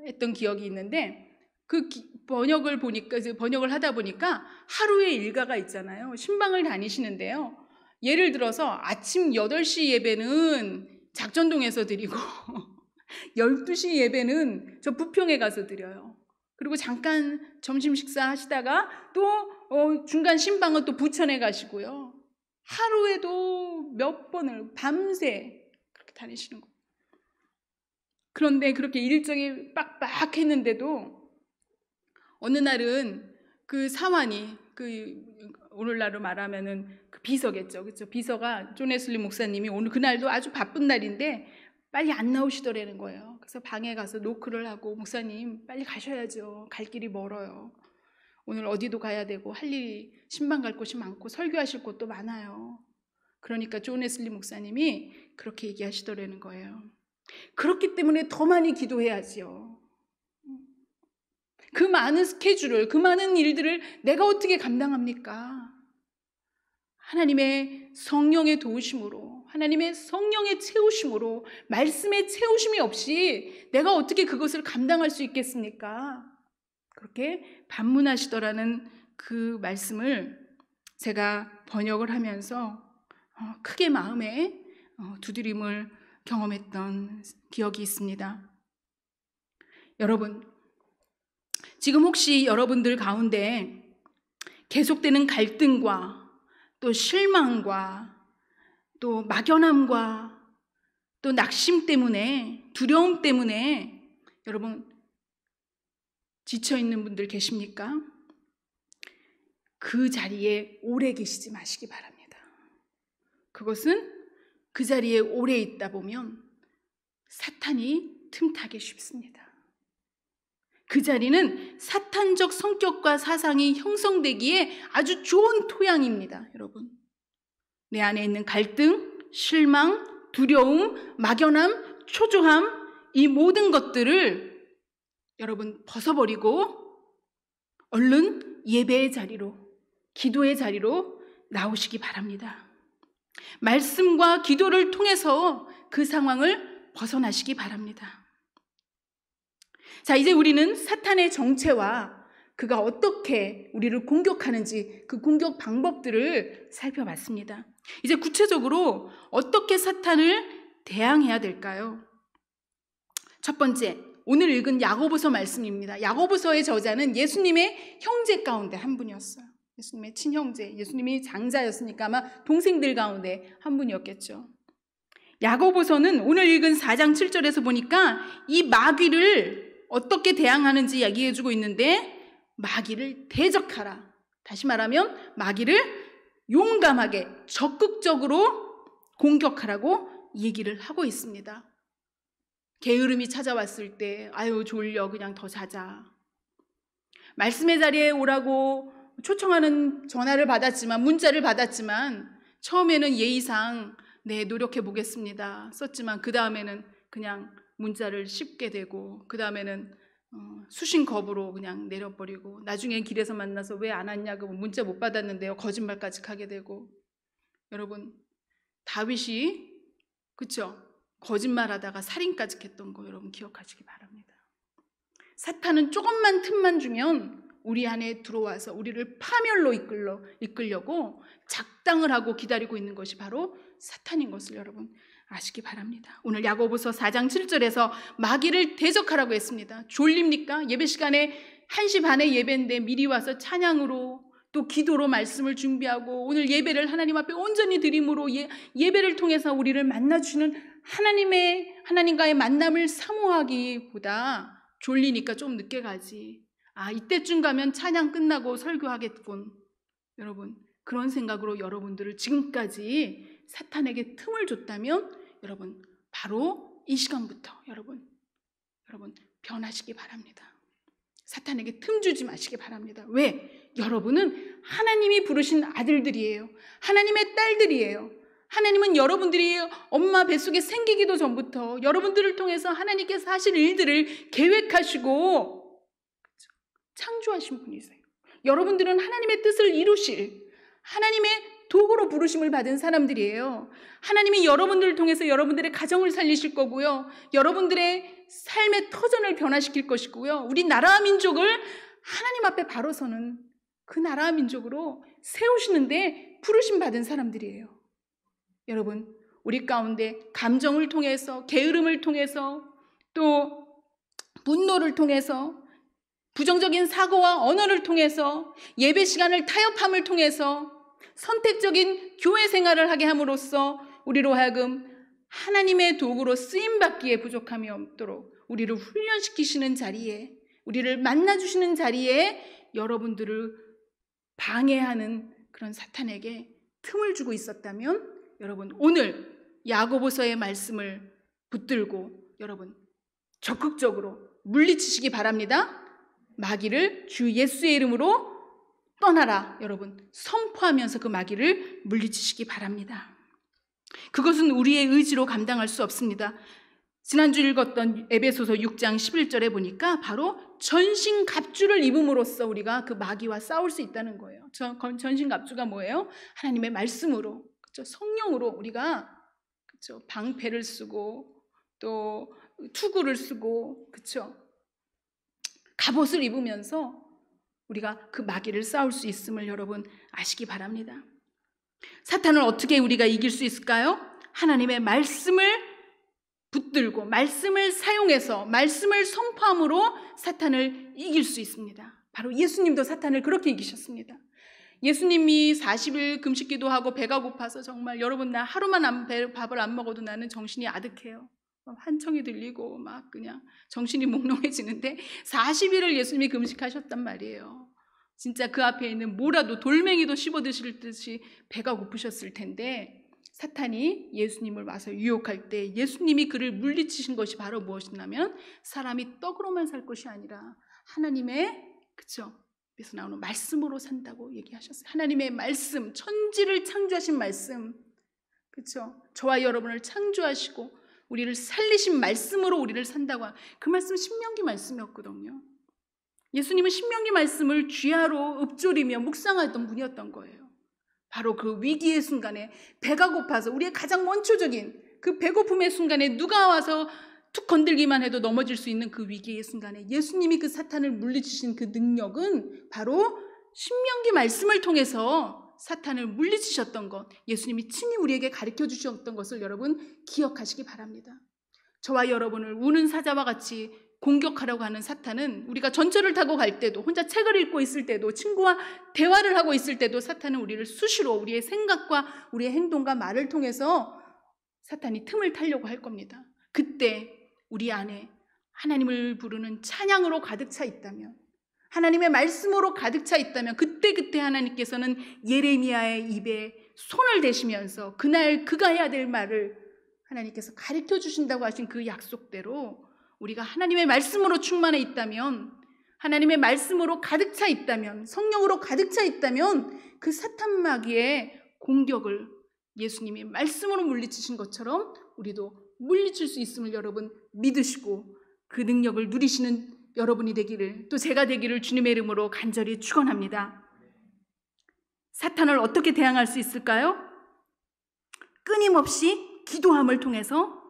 했던 기억이 있는데 그 번역을 보니까 이제 번역을 하다 보니까 하루의 일과가 있잖아요. 신방을 다니시는데요. 예를 들어서 아침 8시 예배는 작전동에서 드리고 12시 예배는 저 부평에 가서 드려요. 그리고 잠깐 점심 식사하시다가 또 중간 신방은 또 부천에 가시고요. 하루에도 몇 번을 밤새 그렇게 다니시는 거예요. 그런데 그렇게 일정이 빡빡했는데도 어느 날은 그 사환이 오늘날로 말하면은 그 비서겠죠. 그렇죠? 비서가 존 웨슬리 목사님이 오늘 그날도 아주 바쁜 날인데 빨리 안 나오시더라는 거예요. 그래서 방에 가서 노크를 하고 목사님 빨리 가셔야죠. 갈 길이 멀어요. 오늘 어디도 가야 되고 할 일이 신방 갈 곳이 많고 설교하실 곳도 많아요. 그러니까 존 웨슬리 목사님이 그렇게 얘기하시더라는 거예요. 그렇기 때문에 더 많이 기도해야지요. 그 많은 스케줄을, 그 많은 일들을 내가 어떻게 감당합니까? 하나님의 성령의 도우심으로, 하나님의 성령의 채우심으로, 말씀의 채우심이 없이 내가 어떻게 그것을 감당할 수 있겠습니까? 그렇게 반문하시더라는 그 말씀을 제가 번역을 하면서 크게 마음에 두드림을 경험했던 기억이 있습니다. 여러분, 지금 혹시 여러분들 가운데 계속되는 갈등과 또 실망과 또 막연함과 또 낙심 때문에 두려움 때문에 여러분 지쳐있는 분들 계십니까? 그 자리에 오래 계시지 마시기 바랍니다. 그것은 그 자리에 오래 있다 보면 사탄이 틈타기 쉽습니다. 그 자리는 사탄적 성격과 사상이 형성되기에 아주 좋은 토양입니다. 여러분, 내 안에 있는 갈등, 실망, 두려움, 막연함, 초조함, 이 모든 것들을 여러분 벗어버리고 얼른 예배의 자리로, 기도의 자리로 나오시기 바랍니다. 말씀과 기도를 통해서 그 상황을 벗어나시기 바랍니다. 자, 이제 우리는 사탄의 정체와 그가 어떻게 우리를 공격하는지 그 공격 방법들을 살펴봤습니다. 이제 구체적으로 어떻게 사탄을 대항해야 될까요? 첫 번째, 오늘 읽은 야고보서 말씀입니다. 야고보서의 저자는 예수님의 형제 가운데 한 분이었어요. 예수님의 친형제, 예수님이 장자였으니까 아마 동생들 가운데 한 분이었겠죠. 야고보서는 오늘 읽은 4장 7절에서 보니까 이 마귀를 어떻게 대항하는지 얘기해주고 있는데, 마귀를 대적하라. 다시 말하면 마귀를 용감하게 적극적으로 공격하라고 얘기를 하고 있습니다. 게으름이 찾아왔을 때 아유 졸려 그냥 더 자자. 말씀의 자리에 오라고 초청하는 전화를 받았지만, 문자를 받았지만 처음에는 예의상 네 노력해 보겠습니다 썼지만 그 다음에는 그냥 문자를 씹게 되고, 그 다음에는 수신겁으로 그냥 내려버리고, 나중에 길에서 만나서 왜 안 왔냐고 문자 못 받았는데요 거짓말까지 하게 되고. 여러분, 다윗이 그쵸? 거짓말하다가 살인까지 했던 거 여러분 기억하시기 바랍니다. 사탄은 조금만 틈만 주면 우리 안에 들어와서 우리를 파멸로 이끌려고 작당을 하고 기다리고 있는 것이 바로 사탄인 것을 여러분 아시기 바랍니다. 오늘 야고보서 4장 7절에서 마귀를 대적하라고 했습니다. 졸립니까? 예배 시간에 1시 반에 예배인데 미리 와서 찬양으로 또 기도로 말씀을 준비하고 오늘 예배를 하나님 앞에 온전히 드림으로 예배를 통해서 우리를 만나주시는 하나님과의 만남을 사모하기보다 졸리니까 좀 늦게 가지. 이때쯤 가면 찬양 끝나고 설교하겠군. 여러분, 그런 생각으로 여러분들을 지금까지 사탄에게 틈을 줬다면 여러분 바로 이 시간부터 여러분 변하시기 바랍니다. 사탄에게 틈 주지 마시기 바랍니다. 왜? 여러분은 하나님이 부르신 아들들이에요. 하나님의 딸들이에요. 하나님은 여러분들이 엄마 뱃속에 생기기도 전부터 여러분들을 통해서 하나님께서 하실 일들을 계획하시고 창조하신 분이세요. 여러분들은 하나님의 뜻을 이루실 하나님의 도구로 부르심을 받은 사람들이에요. 하나님이 여러분들을 통해서 여러분들의 가정을 살리실 거고요. 여러분들의 삶의 터전을 변화시킬 것이고요. 우리 나라와 민족을 하나님 앞에 바로 서는 그 나라와 민족으로 세우시는데 부르심 받은 사람들이에요. 여러분, 우리 가운데 감정을 통해서, 게으름을 통해서, 또 분노를 통해서, 부정적인 사고와 언어를 통해서, 예배 시간을 타협함을 통해서 선택적인 교회 생활을 하게 함으로써 우리로 하여금 하나님의 도구로 쓰임받기에 부족함이 없도록 우리를 훈련시키시는 자리에, 우리를 만나주시는 자리에 여러분들을 방해하는 그런 사탄에게 틈을 주고 있었다면 여러분 오늘 야고보서의 말씀을 붙들고 여러분 적극적으로 물리치시기 바랍니다. 마귀를 주 예수의 이름으로 떠나라 여러분 선포하면서 그 마귀를 물리치시기 바랍니다. 그것은 우리의 의지로 감당할 수 없습니다. 지난주 읽었던 에베소서 6장 11절에 보니까 바로 전신갑주를 입음으로써 우리가 그 마귀와 싸울 수 있다는 거예요. 전신갑주가 뭐예요? 하나님의 말씀으로, 그렇죠? 성령으로 우리가 그렇죠? 방패를 쓰고 또 투구를 쓰고 그렇죠? 갑옷을 입으면서 우리가 그 마귀를 싸울 수 있음을 여러분 아시기 바랍니다. 사탄을 어떻게 우리가 이길 수 있을까요? 하나님의 말씀을 붙들고 말씀을 사용해서 말씀을 선포함으로 사탄을 이길 수 있습니다. 바로 예수님도 사탄을 그렇게 이기셨습니다. 예수님이 40일 금식기도 하고 배가 고파서 정말 여러분 나 하루만 밥을 안 먹어도 나는 정신이 아득해요. 환청이 들리고 막 그냥 정신이 몽롱해지는데 40일을 예수님이 금식하셨단 말이에요. 진짜 그 앞에 있는 뭐라도 돌멩이도 씹어 드실 듯이 배가 고프셨을 텐데 사탄이 예수님을 와서 유혹할 때 예수님이 그를 물리치신 것이 바로 무엇이냐면 사람이 떡으로만 살 것이 아니라 하나님의 그쵸? 그래서 나오는 말씀으로 산다고 얘기하셨어요. 하나님의 말씀, 천지를 창조하신 말씀, 그쵸? 저와 여러분을 창조하시고 우리를 살리신 말씀으로 우리를 산다고 그 말씀 신명기 말씀이었거든요. 예수님은 신명기 말씀을 쥐하로 읊조리며 묵상하던 분이었던 거예요. 바로 그 위기의 순간에 배가 고파서 우리의 가장 원초적인 그 배고픔의 순간에 누가 와서 툭 건들기만 해도 넘어질 수 있는 그 위기의 순간에 예수님이 그 사탄을 물리치신 그 능력은 바로 신명기 말씀을 통해서 사탄을 물리치셨던 것, 예수님이 친히 우리에게 가르쳐 주셨던 것을 여러분 기억하시기 바랍니다. 저와 여러분을 우는 사자와 같이 공격하려고 하는 사탄은 우리가 전철을 타고 갈 때도, 혼자 책을 읽고 있을 때도, 친구와 대화를 하고 있을 때도 사탄은 우리를 수시로 우리의 생각과 우리의 행동과 말을 통해서 사탄이 틈을 타려고 할 겁니다. 그때 우리 안에 하나님을 부르는 찬양으로 가득 차 있다면, 하나님의 말씀으로 가득 차 있다면 그때 하나님께서는 예레미야의 입에 손을 대시면서 그날 그가 해야 될 말을 하나님께서 가르쳐 주신다고 하신 그 약속대로 우리가 하나님의 말씀으로 충만해 있다면, 하나님의 말씀으로 가득 차 있다면, 성령으로 가득 차 있다면 그 사탄 마귀의 공격을 예수님이 말씀으로 물리치신 것처럼 우리도 물리칠 수 있음을 여러분 믿으시고 그 능력을 누리시는 여러분이 되기를, 또 제가 되기를 주님의 이름으로 간절히 축원합니다. 사탄을 어떻게 대항할 수 있을까요? 끊임없이 기도함을 통해서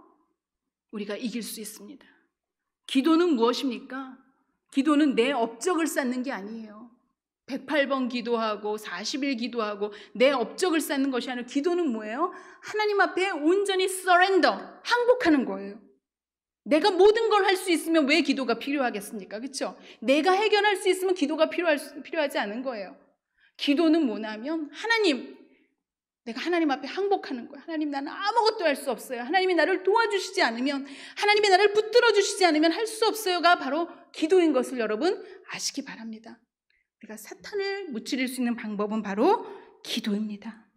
우리가 이길 수 있습니다. 기도는 무엇입니까? 기도는 내 업적을 쌓는 게 아니에요. 108번 기도하고 40일 기도하고 내 업적을 쌓는 것이 아니라, 기도는 뭐예요? 하나님 앞에 온전히 서렌더, 항복하는 거예요. 내가 모든 걸 할 수 있으면 왜 기도가 필요하겠습니까? 그렇죠? 내가 해결할 수 있으면 기도가 필요하지 않은 거예요. 기도는 뭐냐면, 하나님, 내가 하나님 앞에 항복하는 거예요. 하나님, 나는 아무것도 할 수 없어요. 하나님이 나를 도와주시지 않으면, 하나님이 나를 붙들어 주시지 않으면 할 수 없어요가 바로 기도인 것을 여러분 아시기 바랍니다. 우리가 사탄을 무찌를 수 있는 방법은 바로 기도입니다.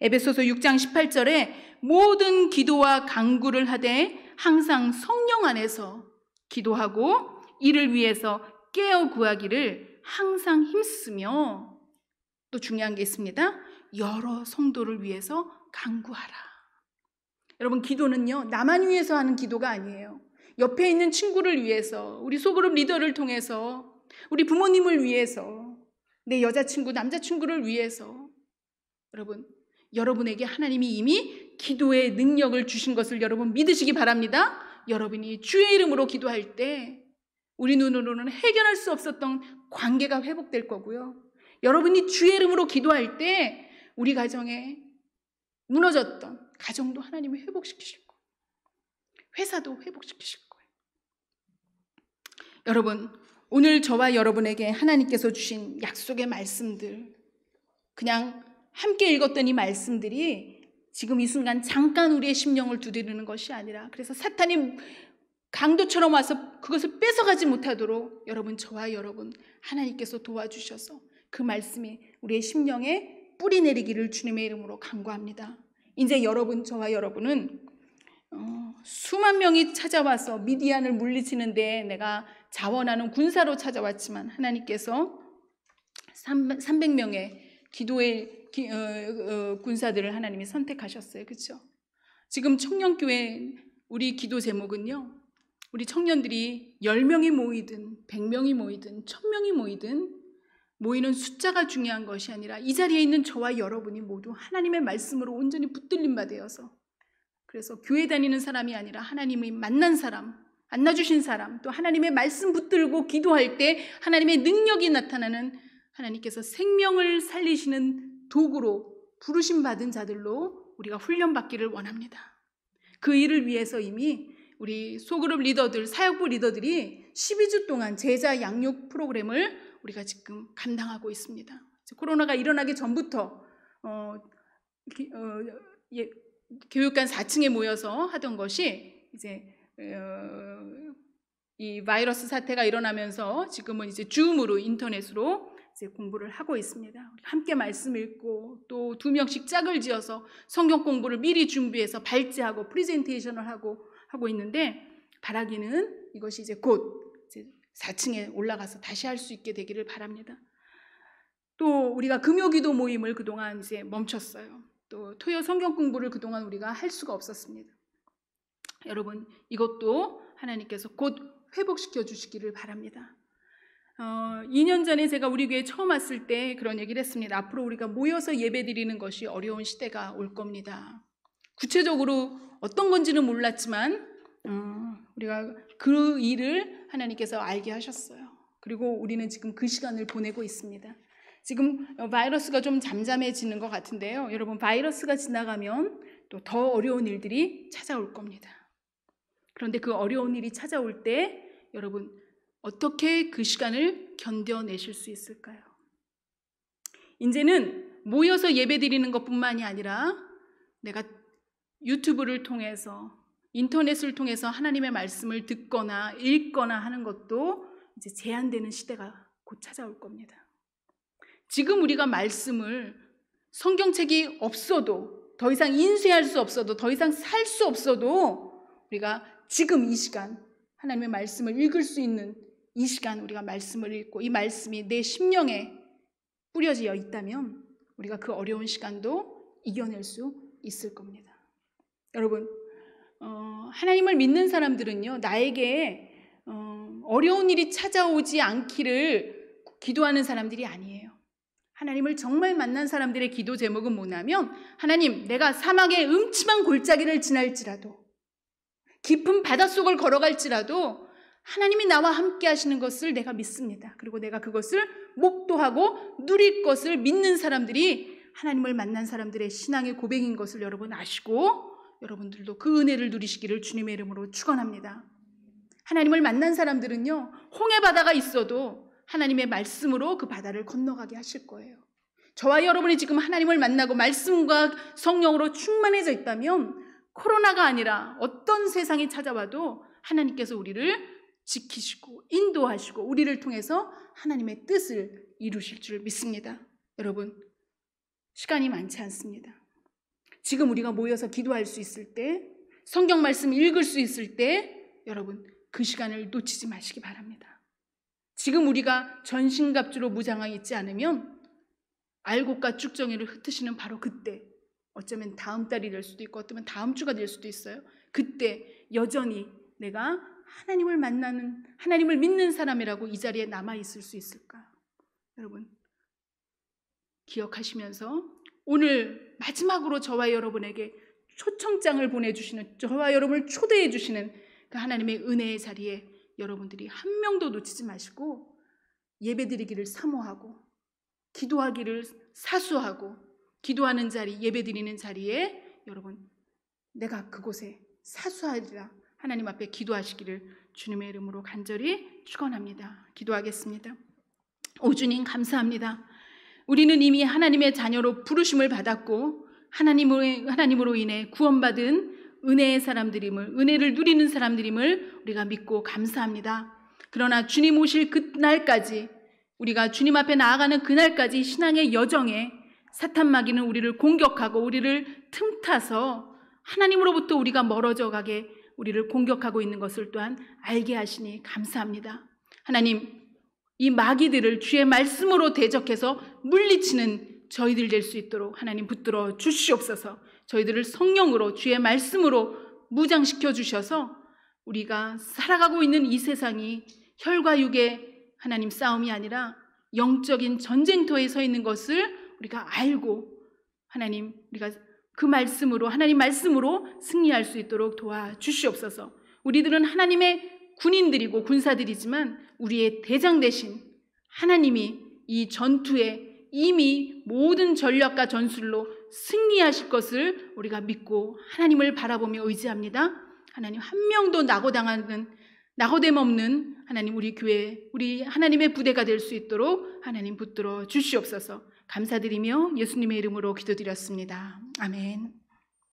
에베소서 6장 18절에 모든 기도와 간구를 하되 항상 성령 안에서 기도하고 이를 위해서 깨어 구하기를 항상 힘쓰며, 또 중요한 게 있습니다. 여러 성도를 위해서 간구하라. 여러분, 기도는요, 나만 위해서 하는 기도가 아니에요. 옆에 있는 친구를 위해서, 우리 소그룹 리더를 통해서, 우리 부모님을 위해서, 내 여자친구, 남자친구를 위해서, 여러분에게 하나님이 이미 기도의 능력을 주신 것을 여러분 믿으시기 바랍니다. 여러분이 주의 이름으로 기도할 때 우리 눈으로는 해결할 수 없었던 관계가 회복될 거고요. 여러분이 주의 이름으로 기도할 때 우리 가정에 무너졌던 가정도 하나님이 회복시키실 거예요. 회사도 회복시키실 거예요. 여러분, 오늘 저와 여러분에게 하나님께서 주신 약속의 말씀들, 그냥 함께 읽었던 이 말씀들이 지금 이 순간 잠깐 우리의 심령을 두드리는 것이 아니라, 그래서 사탄이 강도처럼 와서 그것을 뺏어가지 못하도록 여러분, 저와 여러분 하나님께서 도와주셔서 그 말씀이 우리의 심령에 뿌리 내리기를 주님의 이름으로 간구합니다. 이제 여러분, 저와 여러분은 수만 명이 찾아와서 미디안을 물리치는데 내가 자원하는 군사로 찾아왔지만 하나님께서 300명의 기도의 군사들을 하나님이 선택하셨어요. 그렇죠? 지금 청년교회 우리 기도 제목은요, 우리 청년들이 10명이 모이든 100명이 모이든 1000명이 모이든 모이는 숫자가 중요한 것이 아니라 이 자리에 있는 저와 여러분이 모두 하나님의 말씀으로 온전히 붙들림 바 되어서, 그래서 교회 다니는 사람이 아니라 하나님이 만난 사람, 만나주신 사람, 또 하나님의 말씀 붙들고 기도할 때 하나님의 능력이 나타나는, 하나님께서 생명을 살리시는 도구로 부르심 받은 자들로 우리가 훈련받기를 원합니다. 그 일을 위해서 이미 우리 소그룹 리더들, 사역부 리더들이 12주 동안 제자 양육 프로그램을 우리가 지금 감당하고 있습니다. 코로나가 일어나기 전부터 교육관 4층에 모여서 하던 것이 이제 이 바이러스 사태가 일어나면서 지금은 이제 줌으로, 인터넷으로 이제 공부를 하고 있습니다. 함께 말씀 읽고 또 2명씩 짝을 지어서 성경 공부를 미리 준비해서 발제하고 프레젠테이션을 하고 있는데, 바라기는 이것이 이제 곧 이제 4층에 올라가서 다시 할 수 있게 되기를 바랍니다. 또 우리가 금요기도 모임을 그동안 이제 멈췄어요. 또 토요 성경 공부를 그동안 우리가 할 수가 없었습니다. 여러분, 이것도 하나님께서 곧 회복시켜 주시기를 바랍니다. 2년 전에 제가 우리 교회에 처음 왔을 때 그런 얘기를 했습니다. 앞으로 우리가 모여서 예배 드리는 것이 어려운 시대가 올 겁니다. 구체적으로 어떤 건지는 몰랐지만 우리가 그 일을 하나님께서 알게 하셨어요. 그리고 우리는 지금 그 시간을 보내고 있습니다. 지금 바이러스가 좀 잠잠해지는 것 같은데요. 여러분, 바이러스가 지나가면 또 더 어려운 일들이 찾아올 겁니다. 그런데 그 어려운 일이 찾아올 때 여러분, 어떻게 그 시간을 견뎌내실 수 있을까요? 이제는 모여서 예배드리는 것뿐만이 아니라 내가 유튜브를 통해서, 인터넷을 통해서 하나님의 말씀을 듣거나 읽거나 하는 것도 이제 제한되는 시대가 곧 찾아올 겁니다. 지금 우리가 말씀을, 성경책이 없어도, 더 이상 인쇄할 수 없어도, 더 이상 살 수 없어도 우리가 지금 이 시간 하나님의 말씀을 읽을 수 있는 이 시간 우리가 말씀을 읽고 이 말씀이 내 심령에 뿌려져 있다면 우리가 그 어려운 시간도 이겨낼 수 있을 겁니다. 여러분, 하나님을 믿는 사람들은요, 나에게 어려운 일이 찾아오지 않기를 기도하는 사람들이 아니에요. 하나님을 정말 만난 사람들의 기도 제목은 뭐냐면, 하나님, 내가 사막의 음침한 골짜기를 지날지라도, 깊은 바닷속을 걸어갈지라도 하나님이 나와 함께 하시는 것을 내가 믿습니다. 그리고 내가 그것을 목도하고 누릴 것을 믿는 사람들이 하나님을 만난 사람들의 신앙의 고백인 것을 여러분 아시고, 여러분들도 그 은혜를 누리시기를 주님의 이름으로 축원합니다. 하나님을 만난 사람들은요, 홍해 바다가 있어도 하나님의 말씀으로 그 바다를 건너가게 하실 거예요. 저와 여러분이 지금 하나님을 만나고 말씀과 성령으로 충만해져 있다면 코로나가 아니라 어떤 세상이 찾아와도 하나님께서 우리를 지키시고 인도하시고 우리를 통해서 하나님의 뜻을 이루실 줄 믿습니다. 여러분, 시간이 많지 않습니다. 지금 우리가 모여서 기도할 수 있을 때, 성경 말씀 읽을 수 있을 때 여러분, 그 시간을 놓치지 마시기 바랍니다. 지금 우리가 전신갑주로 무장하여 있지 않으면 알곡과 쭉정이를 흩으시는 바로 그때, 어쩌면 다음 달이 될 수도 있고 어쩌면 다음 주가 될 수도 있어요. 그때 여전히 내가 하나님을 만나는, 하나님을 믿는 사람이라고 이 자리에 남아있을 수 있을까? 여러분, 기억하시면서 오늘 마지막으로 저와 여러분에게 초청장을 보내주시는, 저와 여러분을 초대해 주시는 그 하나님의 은혜의 자리에 여러분들이 한 명도 놓치지 마시고 예배드리기를 사모하고 기도하기를 사수하고, 기도하는 자리, 예배드리는 자리에 여러분, 내가 그곳에 사수하리라 하나님 앞에 기도하시기를 주님의 이름으로 간절히 축원합니다. 기도하겠습니다. 오 주님, 감사합니다. 우리는 이미 하나님의 자녀로 부르심을 받았고 하나님으로 인해 구원받은 은혜의 사람들임을, 은혜를 누리는 사람들임을 우리가 믿고 감사합니다. 그러나 주님 오실 그날까지, 우리가 주님 앞에 나아가는 그날까지 신앙의 여정에 사탄 마귀는 우리를 공격하고 우리를 틈타서 하나님으로부터 우리가 멀어져 가게 우리를 공격하고 있는 것을 또한 알게 하시니 감사합니다. 하나님, 이 마귀들을 주의 말씀으로 대적해서 물리치는 저희들 될 수 있도록 하나님 붙들어 주시옵소서. 저희들을 성령으로 주의 말씀으로 무장시켜 주셔서 우리가 살아가고 있는 이 세상이 혈과 육의 하나님 싸움이 아니라 영적인 전쟁터에 서 있는 것을 우리가 알고 하나님, 우리가 그 말씀으로, 하나님 말씀으로 승리할 수 있도록 도와주시옵소서. 우리들은 하나님의 군인들이고 군사들이지만 우리의 대장 되신 하나님이 이 전투에 이미 모든 전략과 전술로 승리하실 것을 우리가 믿고 하나님을 바라보며 의지합니다. 하나님, 한 명도 낙오됨 없는 하나님, 우리 교회, 우리 하나님의 부대가 될 수 있도록 하나님 붙들어 주시옵소서. 감사드리며 예수님의 이름으로 기도드렸습니다. 아멘.